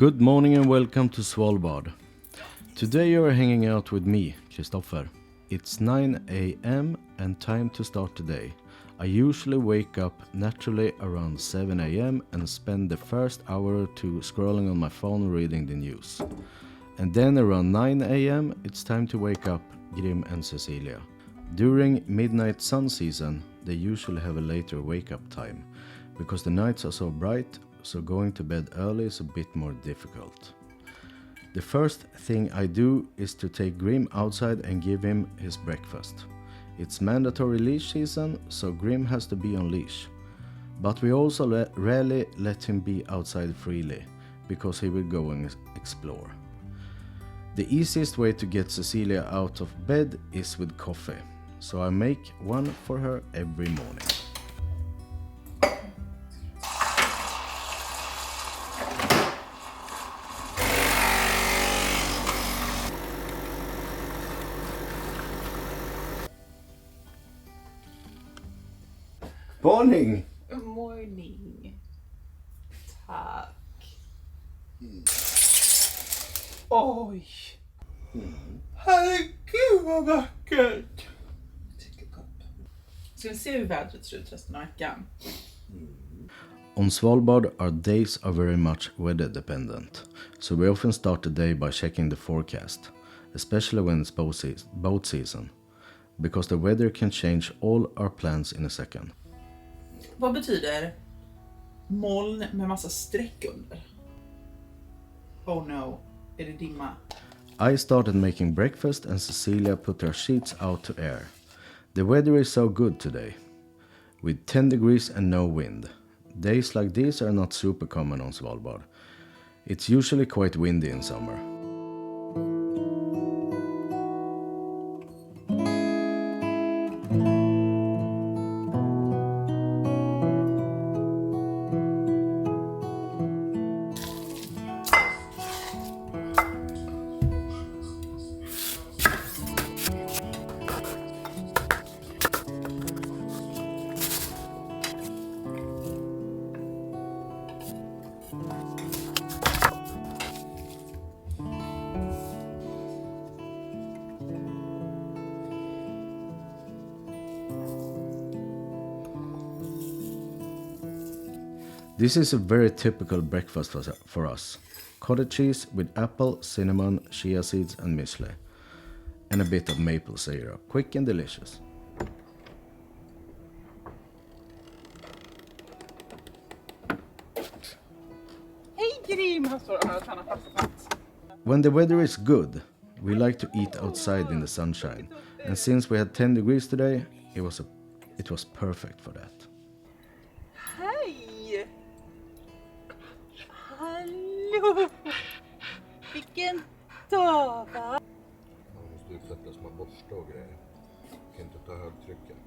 Good morning and welcome to Svalbard. Today you are hanging out with me, Christoffer. It's 9 a.m. and time to start the day. I usually wake up naturally around 7 a.m. and spend the first hour or two scrolling on my phone reading the news. And then around 9 a.m. it's time to wake up Grim and Cecilia. During midnight sun season, they usually have a later wake-up time, because the nights are so bright, so going to bed early is a bit more difficult. The first thing I do is to take Grim outside and give him his breakfast. It's mandatory leash season, so Grim has to be on leash. But we also rarely let him be outside freely, because he will go and explore. The easiest way to get Cecilia out of bed is with coffee, so I make one for her every morning. Morning! Good morning. Tack. Oj! Herregud vad vackert! Ska vi se hur vädret ser ut resten av veckan? On Svalbard, our days are very much weather dependent, so we often start the day by checking the forecast, especially when it's boat season, because the weather can change all our plans in a second. Vad betyder moln med massa streck under? Oh no, är det dimma? I started making breakfast and Cecilia put her sheets out to air. The weather is so good today, with 10 degrees and no wind. Days like these are not super common on Svalbard. It's usually quite windy in summer. This is a very typical breakfast for us. Cottage cheese with apple, cinnamon, chia seeds and muesli. And a bit of maple syrup. Quick and delicious. Hej Grim! Han står här och tränar fast. When the weather is good, we like to eat outside in the sunshine. And since we had 10 degrees today, it was perfect for that. Hej! Hallå! Vilken dag! Man måste utsätta små borsta och grejer. Kan inte ta högtrycken.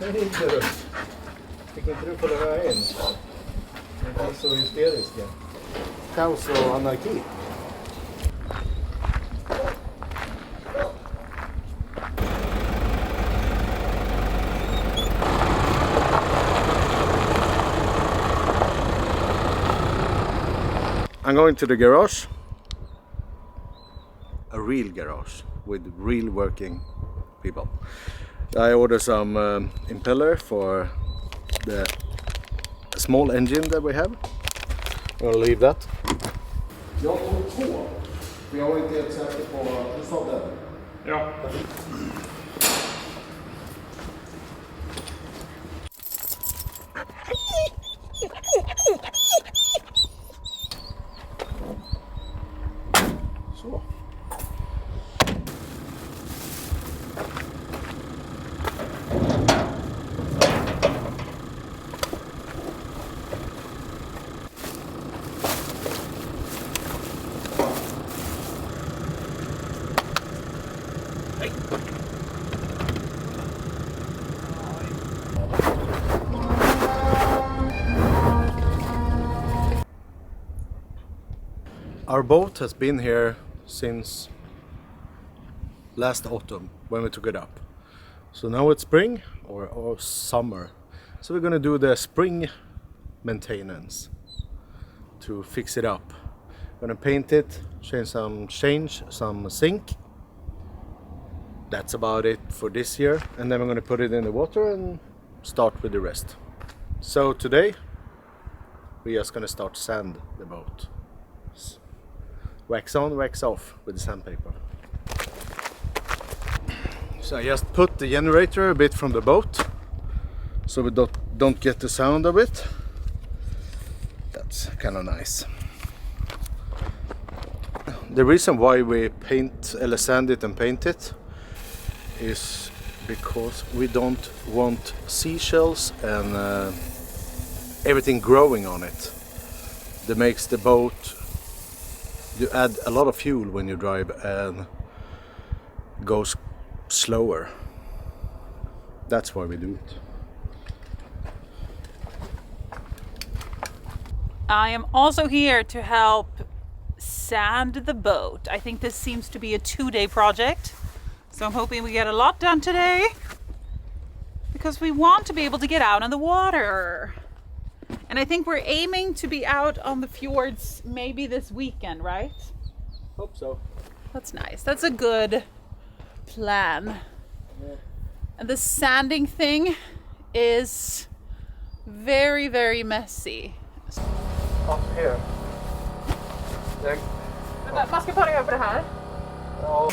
Hej du! Fick inte du följa med in? Det är så hysteriska. Kaos och anarki. I'm going to the garage. A real garage with real working people. I ordered some impeller for the small engine that we have. I'm gonna leave that. Jag tog 2. För jag var inte helt säker på att du sa det. Ja. Så. Hej! Our boat has been here since last autumn when we took it up. So now it's spring or summer. So we're gonna do the spring maintenance to fix it up. Gonna paint it, change some sink. That's about it for this year. And then we're gonna put it in the water and start with the rest. So today we're just gonna start sand the boat. Wax on, wax off with the sandpaper. So I just put the generator a bit from the boat so we don't get the sound of it. That's kind of nice. The reason why we sand it and paint it is because we don't want seashells and everything growing on it. That makes the boat, you add a lot of fuel when you drive and goes slower. That's why we do it. I am also here to help sand the boat. I think this seems to be a 2-day project, so I'm hoping we get a lot done today because we want to be able to get out on the water. And I think we're aiming to be out on the fjords maybe this weekend, right? Hope so. That's nice. That's a good plan. Yeah. And the sanding thing is very, very messy. Up here. Man ska ta dig över det här. Ja.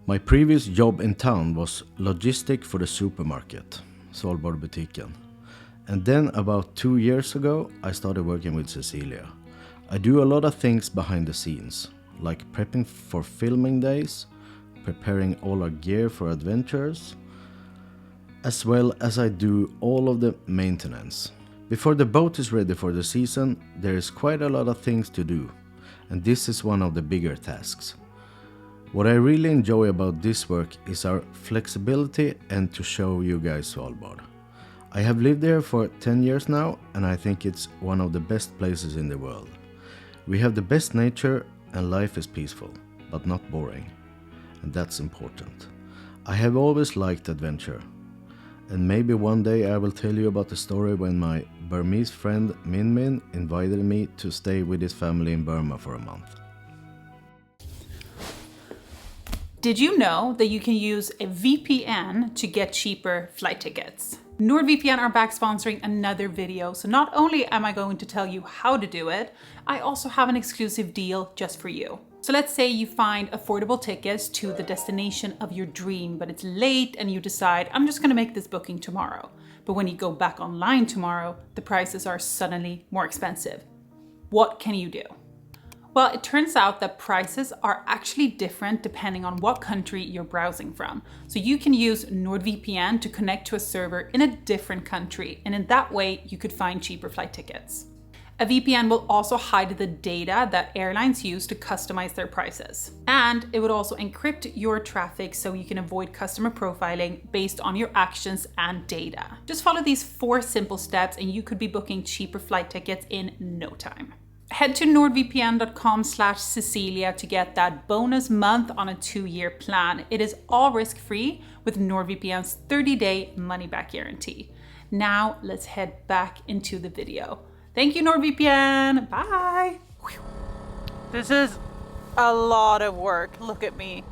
My previous job in town was logistic for the supermarket, Svalbard-butiken. And then about 2 years ago, I started working with Cecilia. I do a lot of things behind the scenes, like prepping for filming days, preparing all our gear for adventures, as well as I do all of the maintenance. Before the boat is ready for the season, there is quite a lot of things to do, and this is one of the bigger tasks. What I really enjoy about this work is our flexibility and to show you guys Svalbard. I have lived there for 10 years now, and I think it's one of the best places in the world. We have the best nature and life is peaceful, but not boring. And that's important. I have always liked adventure. And maybe one day I will tell you about the story when my Burmese friend Min Min invited me to stay with his family in Burma for a month. Did you know that you can use a VPN to get cheaper flight tickets? NordVPN are back sponsoring another video, so not only am I going to tell you how to do it, I also have an exclusive deal just for you. So let's say you find affordable tickets to the destination of your dream, but it's late and you decide, I'm just gonna make this booking tomorrow. But when you go back online tomorrow, the prices are suddenly more expensive. What can you do? Well, it turns out that prices are actually different depending on what country you're browsing from. So you can use NordVPN to connect to a server in a different country, and in that way you could find cheaper flight tickets. A VPN will also hide the data that airlines use to customize their prices. And it would also encrypt your traffic so you can avoid customer profiling based on your actions and data. Just follow these 4 simple steps and you could be booking cheaper flight tickets in no time. Head to nordvpn.com/Cecilia to get that bonus month on a 2-year plan. It is all risk-free with NordVPN's 30-day money-back guarantee. Now let's head back into the video. Thank you, NordVPN. Bye. This is a lot of work. Look at me.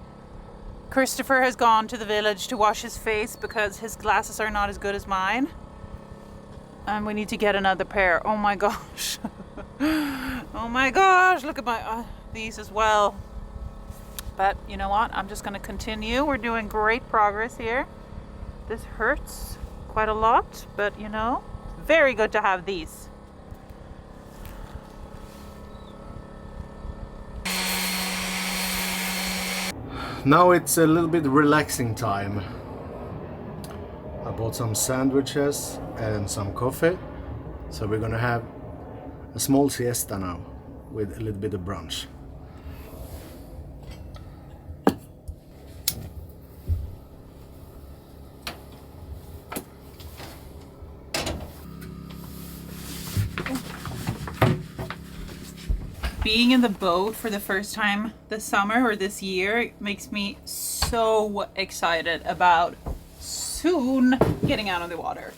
Christoffer has gone to the village to wash his face because his glasses are not as good as mine. And we need to get another pair. Oh my gosh. Oh my gosh, look at my these as well. But you know what? I'm just going to continue. We're doing great progress here. This hurts quite a lot, but you know, very good to have these. Now it's a little bit relaxing time. I bought some sandwiches and some coffee. So we're gonna have a small siesta now with a little bit of brunch. being in the boat for the first time this summer or this year makes me so excited about soon getting out on the water.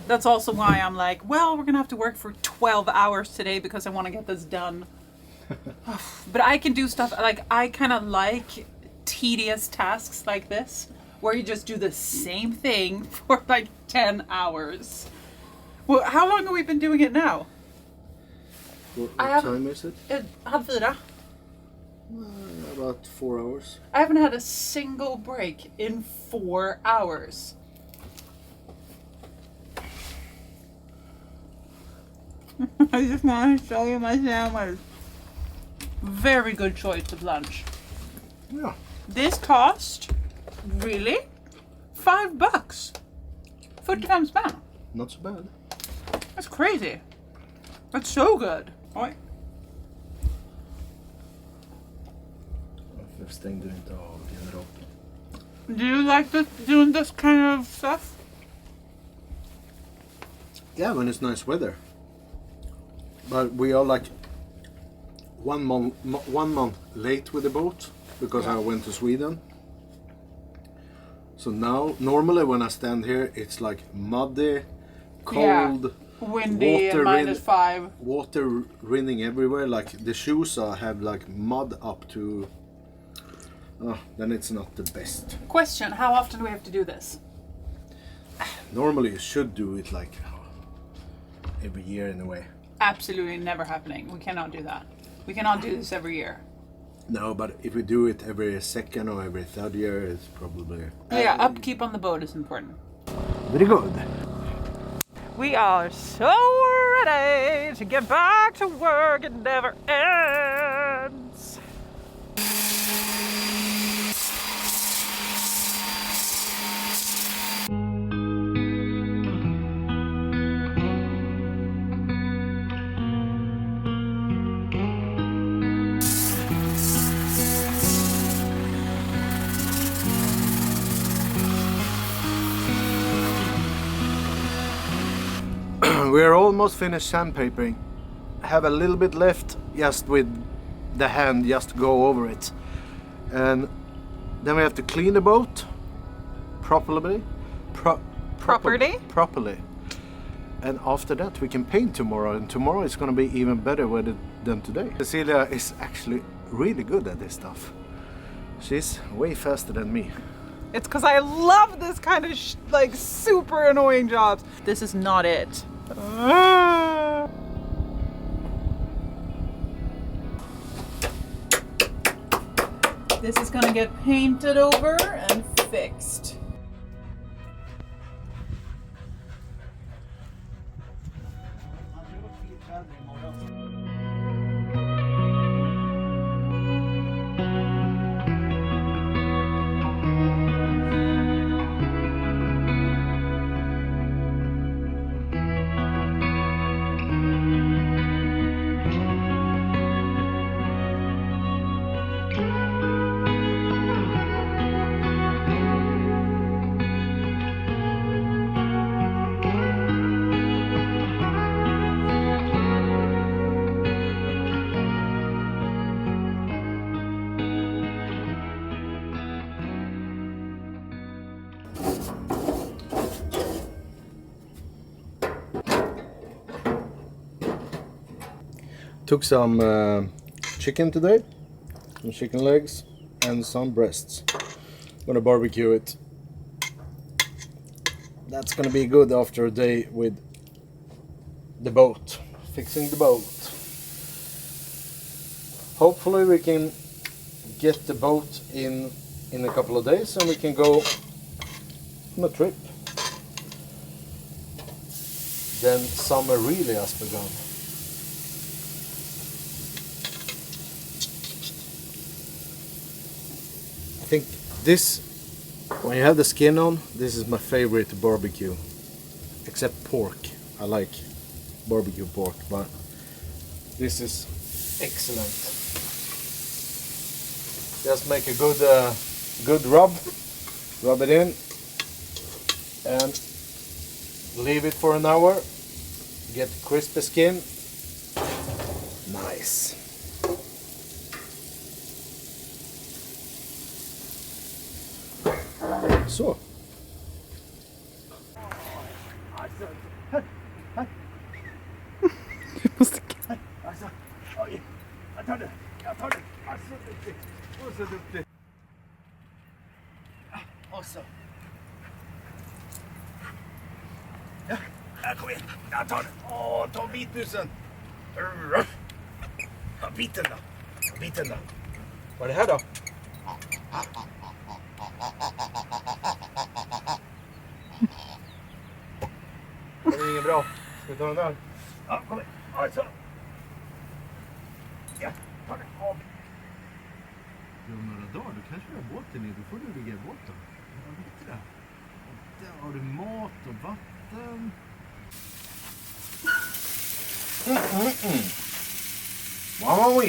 That's also why I'm like, well, we're gonna have to work for 12 hours today because I want to get this done. But I can do stuff, like I kind of like tedious tasks like this, where you just do the same thing for like 10 hours. Well, how long have we been doing it now? What I have- time is it? 3:30. About 4 hours. I haven't had a single break in 4 hours. I just want to show you my sandwich. Very good choice of lunch. Yeah. This cost, really? $5. 45 spänn. Not so bad. That's crazy. That's so good. Oj. Jag stängde inte av generatorn. Do you like doing this kind of stuff? Yeah, when it's nice weather. But we are like 1 month late with the boat because I went to Sweden. So now, normally when I stand here, it's like muddy, cold, Windy water and -5. water rinning everywhere. Like the shoes have like mud up to. Then it's not the best. Question, how often do we have to do this? Normally you should do it like every year in a way. Absolutely never happening. We cannot do that. We cannot do this every year. No, but if we do it every second or every third year, it's probably... Yeah, upkeep on the boat is important. Very good. We are so ready to get back to work. It never ends. We're almost finished sandpapering. Have a little bit left just with the hand, just to go over it. And then we have to clean the boat properly. Properly. And after that we can paint tomorrow, and tomorrow is going to be even better weather than today. Cecilia is actually really good at this stuff. She's way faster than me. It's because I love this kind of like super annoying jobs. This is not it. This is gonna get painted over and fixed. Took some chicken today, some chicken legs and some breasts. Gonna barbecue it. That's gonna be good after a day with the boat, fixing the boat. Hopefully we can get the boat in a couple of days and we can go on a trip. Then summer really has begun. I think this, when you have the skin on, this is my favorite barbecue. Except pork. I like barbecue pork, but this is excellent. Just make a good rub it in, and leave it for an hour. Get crispy skin. Nice. Så. Måste... Alltså, oj. Jag tar det. Alltså, duktig. Och så duktig. Och så. Ja, kom igen. Jag tar det. Ta bitmusen. Ja, biten då. Vad är det här då? Det är inget bra. Ska vi ta den där? Ja, kom igen. Alltså. Ja, ta den. Om några dagar, då kanske du har båten i. Då får du ligga i båten. Vad vet det? Och där har du mat och vatten. Wow.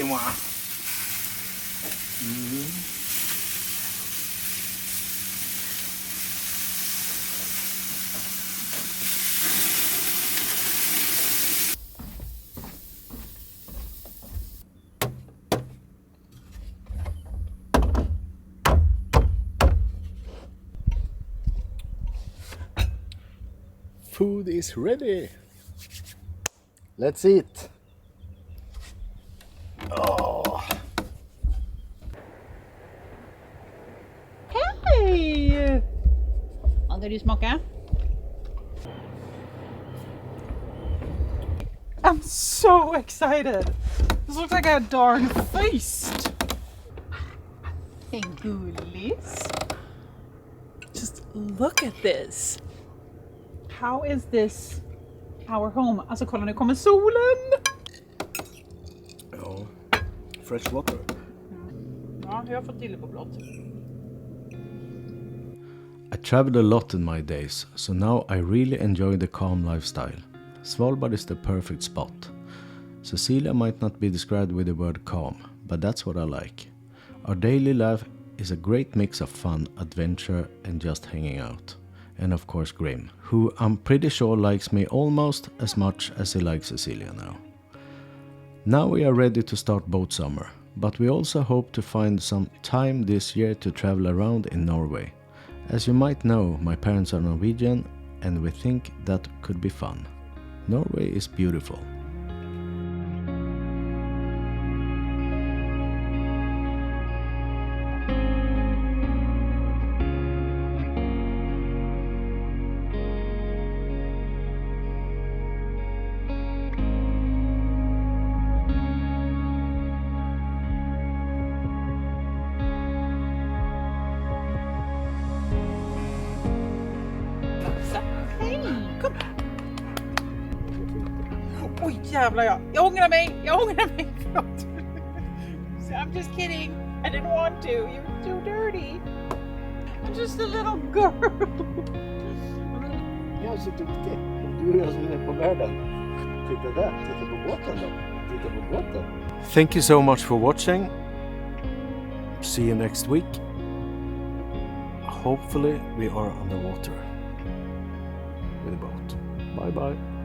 Food is ready. Let's eat. Hej! Vad ska du smaka? I'm so excited. This looks like a darn feast. Hey, gullis. Just look at this. How is this our home? Alltså kolla, nu kommer solen. Ja, fresh water. Ja, jag har fått till det på blått. I traveled a lot in my days, so now I really enjoy the calm lifestyle. Svalbard is the perfect spot. Cecilia might not be described with the word calm, but that's what I like. Our daily life is a great mix of fun, adventure and just hanging out. And of course Grim, who I'm pretty sure likes me almost as much as he likes Cecilia now. Now we are ready to start boat summer, but we also hope to find some time this year to travel around in Norway. As you might know, my parents are Norwegian and we think that could be fun. Norway is beautiful. Hej, kom. Oj jävlar jag ångrar mig. Förlåt. So I'm just kidding. I didn't want to. You're too dirty. I'm just a little girl. Jag är så duktig. Du och jag som är på världen. Titta där. Titta på båten. Thank you so much for watching. See you next week. Hopefully we are on the water with a boat. Bye bye.